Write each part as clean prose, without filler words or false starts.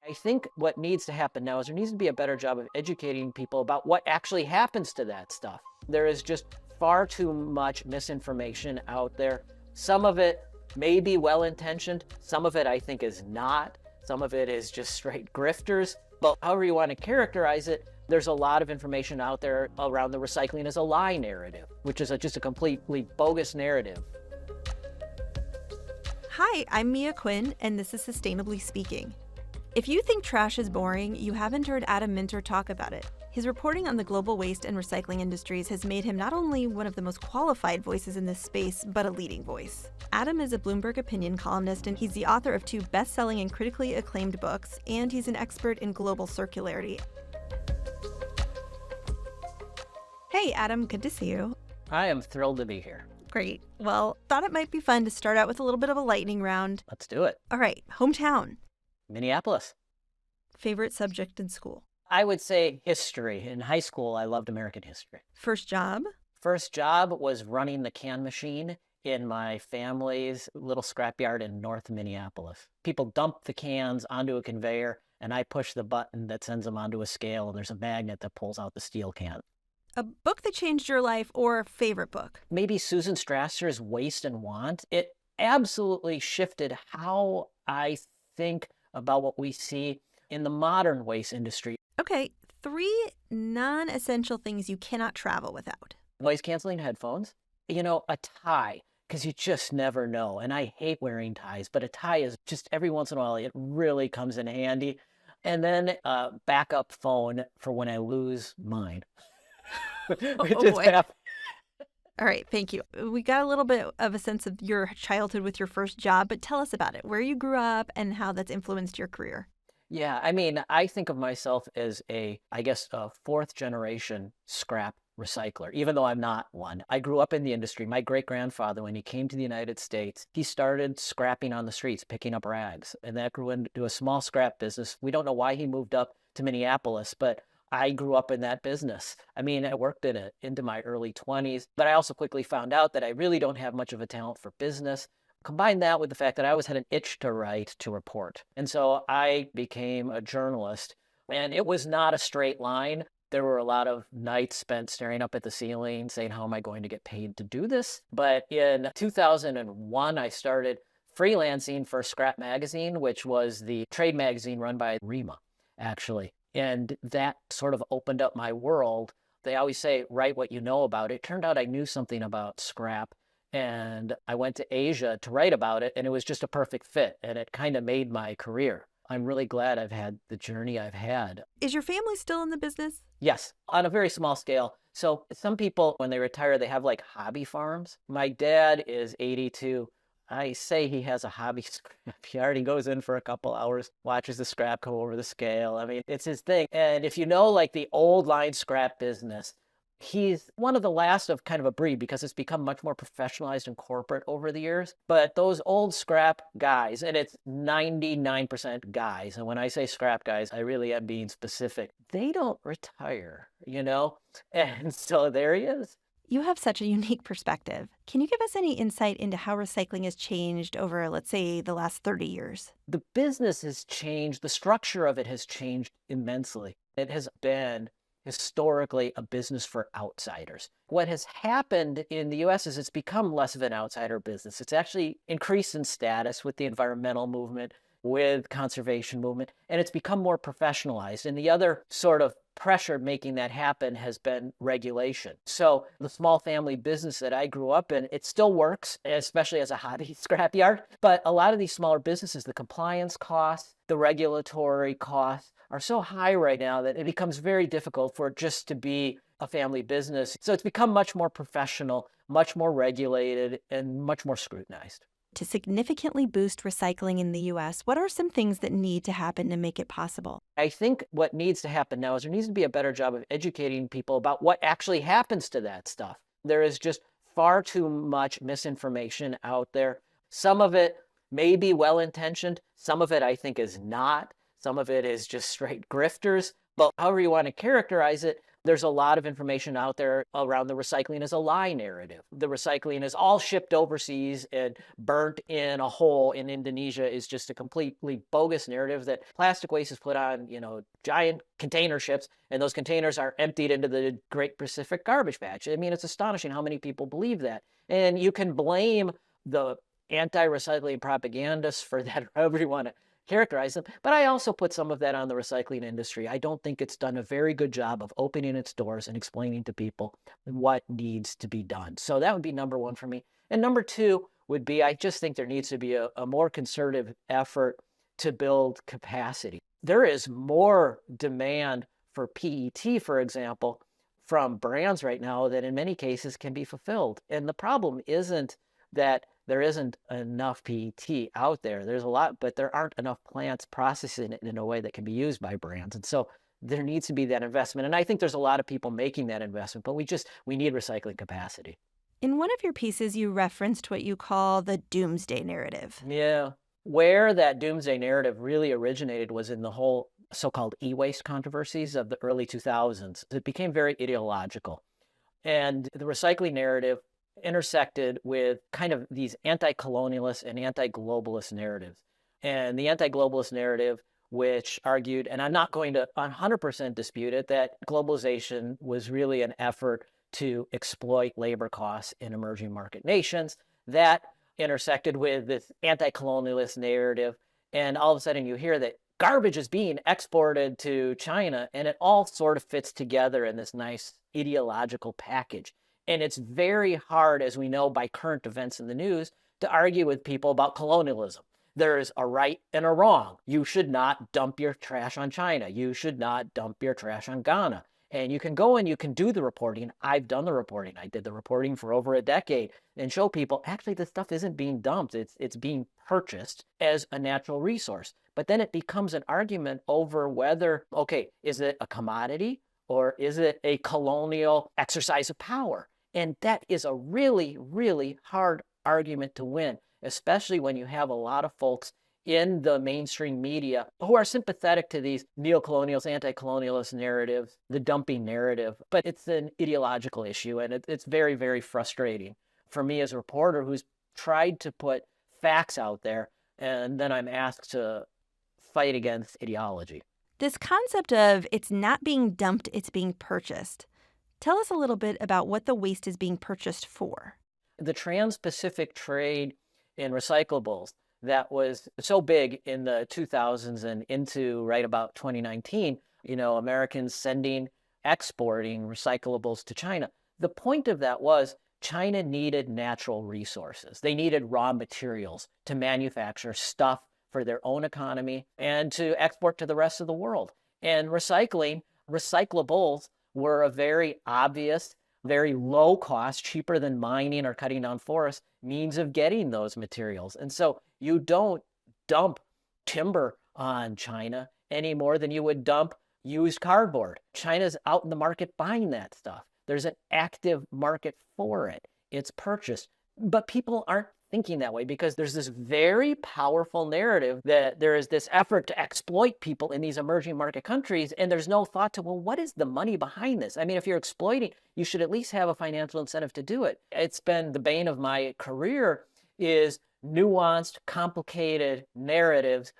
I think what needs to happen now is there needs to be a better job of educating people about what actually happens to that stuff. There is just far too much misinformation out there. Some of it may be well-intentioned. Some of it I think is not. Some of it is just straight grifters. But however you want to characterize it, there's a lot of information out there around the recycling as a lie narrative, which is just a completely bogus narrative. Hi, I'm Mia Quinn, and this is Sustainably Speaking. If you think trash is boring, you haven't heard Adam Minter talk about it. His reporting on the global waste and recycling industries has made him not only one of the most qualified voices in this space, but a leading voice. Adam is a Bloomberg Opinion columnist, and he's the author of 2 best-selling and critically acclaimed books, and he's an expert in global circularity. Hey, Adam, good to see you. I am thrilled to be here. Great. Well, thought it might be fun to start out with a little bit of a lightning round. Let's do it. All right, hometown. Minneapolis. Favorite subject in school? I would say history. In high school, I loved American history. First job? First job was running the can machine in my family's little scrapyard in North Minneapolis. People dump the cans onto a conveyor, and I push the button that sends them onto a scale, and there's a magnet that pulls out the steel can. A book that changed your life or favorite book? Maybe Susan Strasser's Waste and Want. It absolutely shifted how I think about what we see in the modern waste industry. Okay, 3 non-essential things you cannot travel without. Noise canceling headphones, a tie, because you just never know. And I hate wearing ties, but a tie is just every once in a while, it really comes in handy. And then a backup phone for when I lose mine. Oh boy. All right, thank you. We got a little bit of a sense of your childhood with your first job, but tell us about it, where you grew up and how that's influenced your career. Yeah, I think of myself as a 4th generation scrap recycler, even though I'm not one. I grew up in the industry. My great-grandfather, when he came to the United States, he started scrapping on the streets, picking up rags, and that grew into a small scrap business. We don't know why he moved up to Minneapolis, but I grew up in that business. I worked in it into my early 20s, but I also quickly found out that I really don't have much of a talent for business. Combine that with the fact that I always had an itch to write, to report. And so I became a journalist, and it was not a straight line. There were a lot of nights spent staring up at the ceiling, saying, how am I going to get paid to do this? But in 2001, I started freelancing for Scrap Magazine, which was the trade magazine run by REMA, actually. And that sort of opened up my world. They always say, write what you know about it. Turned out I knew something about scrap. And I went to Asia to write about it, and it was just a perfect fit. And it kind of made my career. I'm really glad I've had the journey I've had. Is your family still in the business? Yes, on a very small scale. So some people, when they retire, they have like hobby farms. My dad is 82. I say he has a hobby scrapyard. He goes in for a couple hours, watches the scrap go over the scale. It's his thing. And if you know, like the old line scrap business, he's one of the last of kind of a breed because it's become much more professionalized and corporate over the years. But those old scrap guys, and it's 99% guys, and when I say scrap guys, I really am being specific, they don't retire, And so there he is. You have such a unique perspective. Can you give us any insight into how recycling has changed over, let's say, the last 30 years? The business has changed. The structure of it has changed immensely. It has been historically a business for outsiders. What has happened in the US is it's become less of an outsider business. It's actually increased in status with the environmental movement, with conservation movement, and it's become more professionalized. And the other sort of pressure making that happen has been regulation. So the small family business that I grew up in, it still works, especially as a hobby scrapyard. But a lot of these smaller businesses, the compliance costs, the regulatory costs are so high right now that it becomes very difficult for it just to be a family business. So it's become much more professional, much more regulated, and much more scrutinized. To significantly boost recycling in the U.S., what are some things that need to happen to make it possible? I think what needs to happen now is there needs to be a better job of educating people about what actually happens to that stuff. There is just far too much misinformation out there. Some of it may be well-intentioned. Some of it I think is not. Some of it is just straight grifters. But however you want to characterize it, There's a lot of information out there around the recycling is a lie narrative. The recycling is all shipped overseas and burnt in a hole in Indonesia is just a completely bogus narrative that plastic waste is put on, giant container ships, and those containers are emptied into the Great Pacific Garbage Patch. I mean, it's astonishing how many people believe that. And you can blame the anti-recycling propagandists for that, however you want to characterize them. But I also put some of that on the recycling industry. I don't think it's done a very good job of opening its doors and explaining to people what needs to be done. So that would be number one for me. And number two would be, I just think there needs to be a more concerted effort to build capacity. There is more demand for PET, for example, from brands right now that in many cases can be fulfilled. And the problem isn't that there isn't enough PET out there. There's a lot, but there aren't enough plants processing it in a way that can be used by brands. And so there needs to be that investment. And I think there's a lot of people making that investment, but we need recycling capacity. In one of your pieces, you referenced what you call the doomsday narrative. Yeah. Where that doomsday narrative really originated was in the whole so-called e-waste controversies of the early 2000s. It became very ideological. And the recycling narrative intersected with kind of these anti-colonialist and anti-globalist narratives. And the anti-globalist narrative, which argued, and I'm not going to 100% dispute it, that globalization was really an effort to exploit labor costs in emerging market nations. That intersected with this anti-colonialist narrative. And all of a sudden you hear that garbage is being exported to China, and it all sort of fits together in this nice ideological package. And it's very hard, as we know by current events in the news, to argue with people about colonialism. There is a right and a wrong. You should not dump your trash on China. You should not dump your trash on Ghana. And you can go and you can do the reporting. I've done the reporting. I did the reporting for over a decade and show people, actually, this stuff isn't being dumped. It's being purchased as a natural resource. But then it becomes an argument over whether, okay, is it a commodity or is it a colonial exercise of power? And that is a really, really hard argument to win, especially when you have a lot of folks in the mainstream media who are sympathetic to these neocolonials, anti-colonialist narratives, the dumping narrative. But it's an ideological issue, and it's very, very frustrating for me as a reporter who's tried to put facts out there, and then I'm asked to fight against ideology. This concept of it's not being dumped, it's being purchased. Tell us a little bit about what the waste is being purchased for. The trans-Pacific trade in recyclables that was so big in the 2000s and into right about 2019, Americans exporting recyclables to China. The point of that was China needed natural resources. They needed raw materials to manufacture stuff for their own economy and to export to the rest of the world. And recyclables were a very obvious, very low cost, cheaper than mining or cutting down forests, means of getting those materials. And so you don't dump timber on China any more than you would dump used cardboard. China's out in the market buying that stuff. There's an active market for it. It's purchased. But people aren't thinking that way because there's this very powerful narrative that there is this effort to exploit people in these emerging market countries, and there's no thought to, well, what is the money behind this? I mean, if you're exploiting, you should at least have a financial incentive to do it. It's been the bane of my career is nuanced, complicated narratives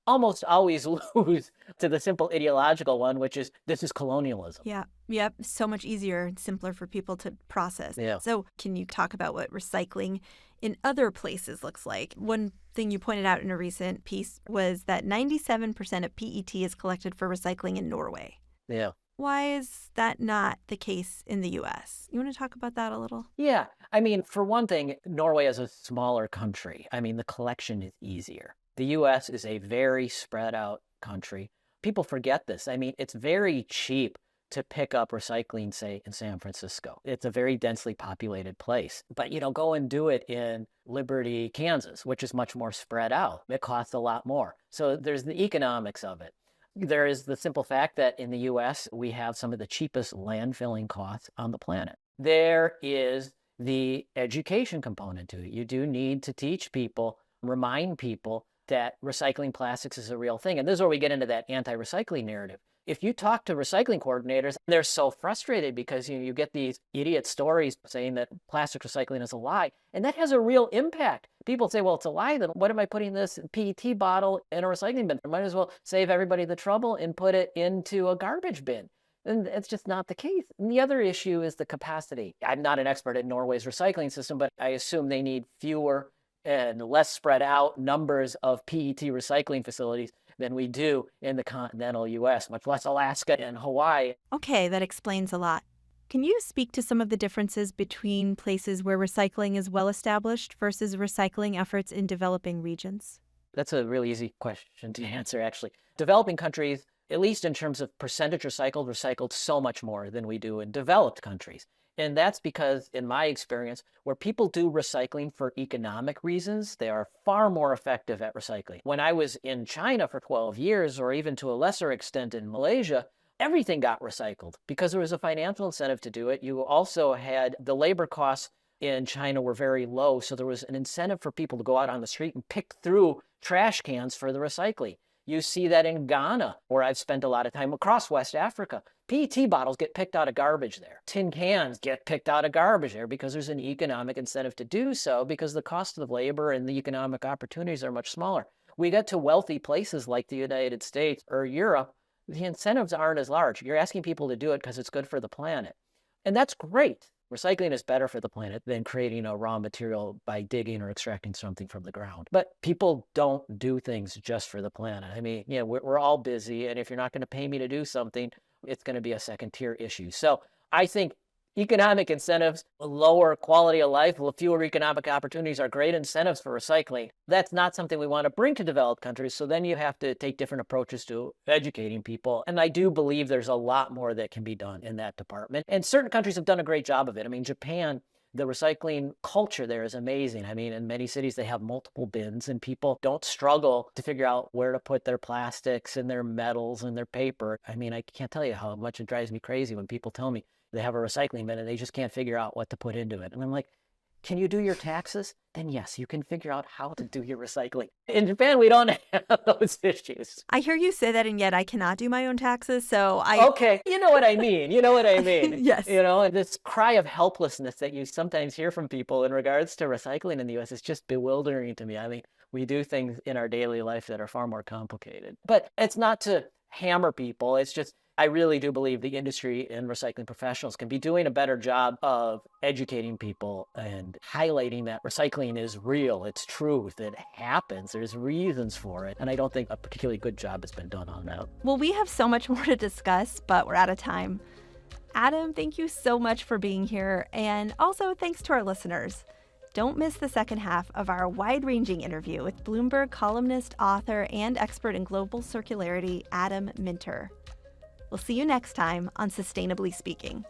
almost always lose to the simple ideological one, which is this is colonialism. Yeah. Yep. So much easier and simpler for people to process. Yeah. So can you talk about what recycling in other places looks like? One thing you pointed out in a recent piece was that 97% of PET is collected for recycling in Norway. Yeah. Why is that not the case in the U.S.? You want to talk about that a little? Yeah. I mean, for one thing, Norway is a smaller country. I mean, the collection is easier. The U.S. is a very spread out country. People forget this. I mean, it's very cheap to pick up recycling, say, in San Francisco. It's a very densely populated place. But, go and do it in Liberty, Kansas, which is much more spread out. It costs a lot more. So there's the economics of it. There is the simple fact that in the U.S., we have some of the cheapest landfilling costs on the planet. There is the education component to it. You do need to teach people, remind people that recycling plastics is a real thing. And this is where we get into that anti-recycling narrative. If you talk to recycling coordinators, they're so frustrated because you get these idiot stories saying that plastic recycling is a lie, and that has a real impact. People say, well, it's a lie, then what am I putting this PET bottle in a recycling bin? I might as well save everybody the trouble and put it into a garbage bin. And it's just not the case. And the other issue is the capacity. I'm not an expert in Norway's recycling system, but I assume they need fewer and less spread out numbers of PET recycling facilities than we do in the continental US, much less Alaska and Hawaii. Okay, that explains a lot. Can you speak to some of the differences between places where recycling is well established versus recycling efforts in developing regions? That's a really easy question to answer, actually. Developing countries, at least in terms of percentage recycled so much more than we do in developed countries. And that's because, in my experience, where people do recycling for economic reasons, they are far more effective at recycling. When I was in China for 12 years, or even to a lesser extent in Malaysia, everything got recycled because there was a financial incentive to do it. You also had the labor costs in China were very low, so there was an incentive for people to go out on the street and pick through trash cans for the recycling. You see that in Ghana, where I've spent a lot of time, across West Africa. PET bottles get picked out of garbage there. Tin cans get picked out of garbage there because there's an economic incentive to do so, because the cost of labor and the economic opportunities are much smaller. We get to wealthy places like the United States or Europe, the incentives aren't as large. You're asking people to do it because it's good for the planet. And that's great. Recycling is better for the planet than creating a raw material by digging or extracting something from the ground. But people don't do things just for the planet. I mean, we're all busy, and if you're not going to pay me to do something, it's going to be a second-tier issue. So I think economic incentives, lower quality of life, fewer economic opportunities are great incentives for recycling. That's not something we want to bring to developed countries. So then you have to take different approaches to educating people. And I do believe there's a lot more that can be done in that department. And certain countries have done a great job of it. I mean, Japan, the recycling culture there is amazing. I mean, in many cities, they have multiple bins and people don't struggle to figure out where to put their plastics and their metals and their paper. I mean, I can't tell you how much it drives me crazy when people tell me they have a recycling bin and they just can't figure out what to put into it. And I'm like, can you do your taxes? Then yes, you can figure out how to do your recycling. In Japan, we don't have those issues. I hear you say that, and yet I cannot do my own taxes, so Okay, you know what I mean. You know what I mean. Yes. And this cry of helplessness that you sometimes hear from people in regards to recycling in the U.S. is just bewildering to me. I mean, we do things in our daily life that are far more complicated. But it's not to hammer people. It's just, I really do believe the industry and recycling professionals can be doing a better job of educating people and highlighting that recycling is real, it's truth, it happens, there's reasons for it. And I don't think a particularly good job has been done on that. Well, we have so much more to discuss, but we're out of time. Adam, thank you so much for being here. And also thanks to our listeners. Don't miss the second half of our wide-ranging interview with Bloomberg columnist, author, and expert in global circularity, Adam Minter. We'll see you next time on Sustainably Speaking.